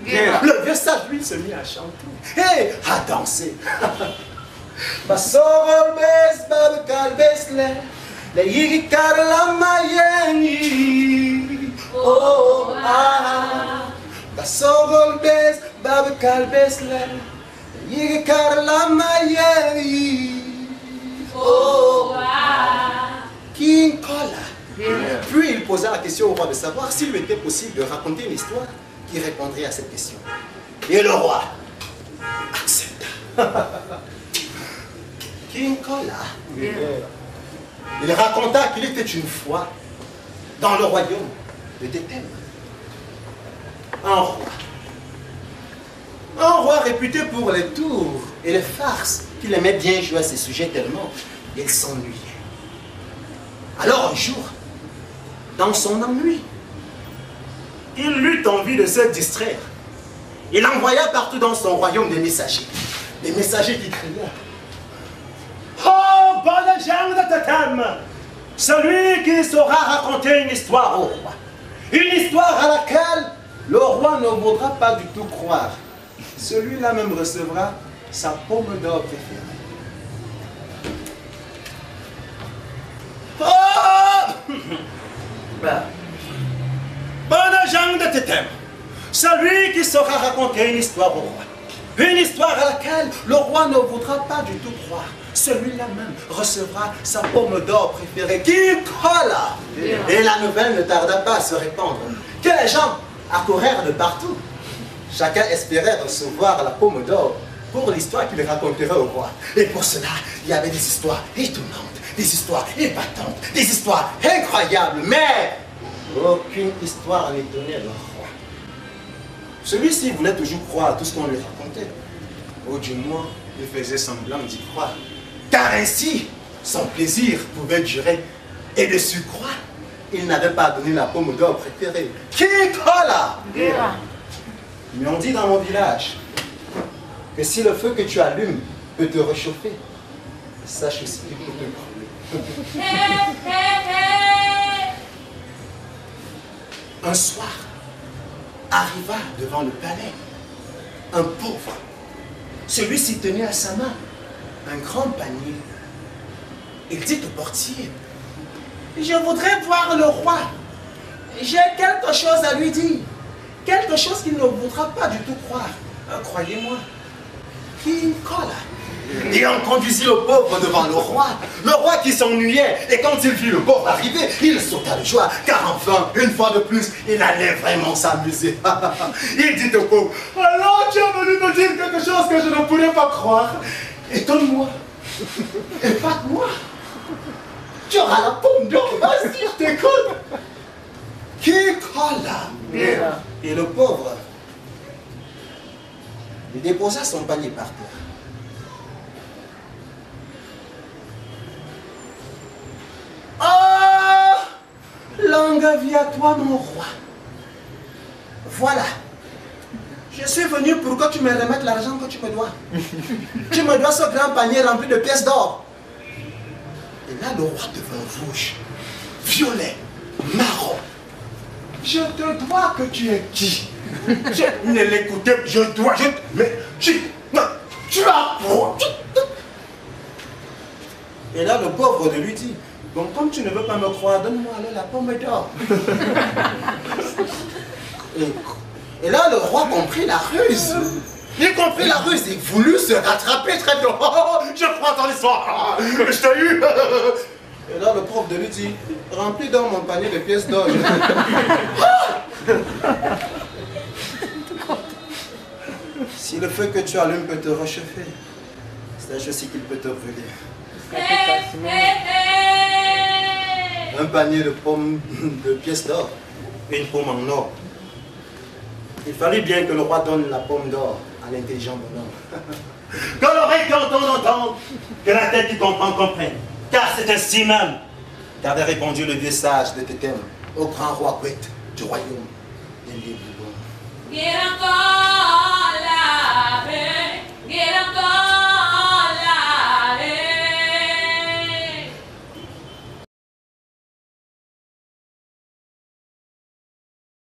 Le vieux sage, lui, se mit à chanter et à danser. Basorobes babkalbesle, le yigikar la mayeni. Oh ah. Basorobes babkalbesle, le yigikar la mayeni. Oh ah. King Kola. Puis il posa la question au roi de savoir s'il lui était possible de raconter une histoire qui répondrait à cette question. Et le roi accepta. King Kola, il raconta qu'il était une fois dans le royaume de Tétem. Un roi réputé pour les tours et les farces, qu'il aimait bien jouer à ses sujets tellement il s'ennuyait. Alors un jour, dans son ennui, il eut envie de se distraire. Il envoya partout dans son royaume des messagers qui criaient: oh, bonne gens de Tétem, celui qui saura raconter une histoire au roi. Une histoire à laquelle le roi ne voudra pas du tout croire. Celui-là même recevra sa pomme d'or préférée. Oh! Bonne gens de Tétem, celui qui saura raconter une histoire au roi. Une histoire à laquelle le roi ne voudra pas du tout croire. Celui-là même recevra sa pomme d'or préférée. King Kola! Et la nouvelle ne tarda pas à se répandre. Que les gens accourèrent de partout. Chacun espérait recevoir la pomme d'or pour l'histoire qu'il raconterait au roi. Et pour cela, il y avait des histoires étonnantes, des histoires épatantes, des histoires incroyables. Mais aucune histoire n'étonnait le roi. Celui-ci voulait toujours croire à tout ce qu'on lui racontait. Ou du moins, il faisait semblant d'y croire. Car ainsi, son plaisir pouvait durer. Et de surcroît, il n'avait pas donné la pomme d'or préférée. King Kola! Mais on dit dans mon village que si le feu que tu allumes peut te réchauffer, sache aussi qu'il peut te brûler. Un soir, arriva devant le palais un pauvre. Celui-ci tenait à sa main un grand panier. Il dit au portier: je voudrais voir le roi. J'ai quelque chose à lui dire. Quelque chose qu'il ne voudra pas du tout croire. Croyez-moi. King Kola. Et on conduisit le pauvre devant le roi qui s'ennuyait. Et quand il vit le pauvre arriver, il sauta de joie, car enfin, une fois de plus, il allait vraiment s'amuser. Il dit au pauvre: alors tu es venu me dire quelque chose que je ne pourrais pas croire. Étonne-moi, épate-moi. Tu auras la pomme d'or, vas-y, je t'écoute. King Kola. Et le pauvre, il déposa son panier par terre. Oh, longue vie à toi, mon roi. Voilà. Je suis venu pour que tu me remettes l'argent que tu me dois. Tu me dois ce grand panier rempli de pièces d'or. Et là, le roi devint rouge, violet, marron. Je te dois que tu es qui? Je ne l'écoutais pas, je dois, mais tu as quoi? Et là, le pauvre de lui dit: bon, comme tu ne veux pas me croire, donne-moi alors la pomme d'or. Et là, le roi comprit la ruse. Il comprit la ruse et voulut se rattraper très tôt. Je crois dans l'histoire. Je t'ai eu. Et là, le pauvre de lui dit: remplis donc mon panier de pièces d'or. Si le feu que tu allumes peut te réchauffer, sache aussi qu'il peut te brûler. Un panier de pommes, de pièces d'or, et une pomme en or. Il fallait bien que le roi donne la pomme d'or à l'intelligent bonhomme. Que l'oreille qui entend entende, que la tête qui comprend comprenne. Car c'est ainsi même qu'avait répondu le vieux sage de Tétem au grand roi Gwet du royaume des Libouloum.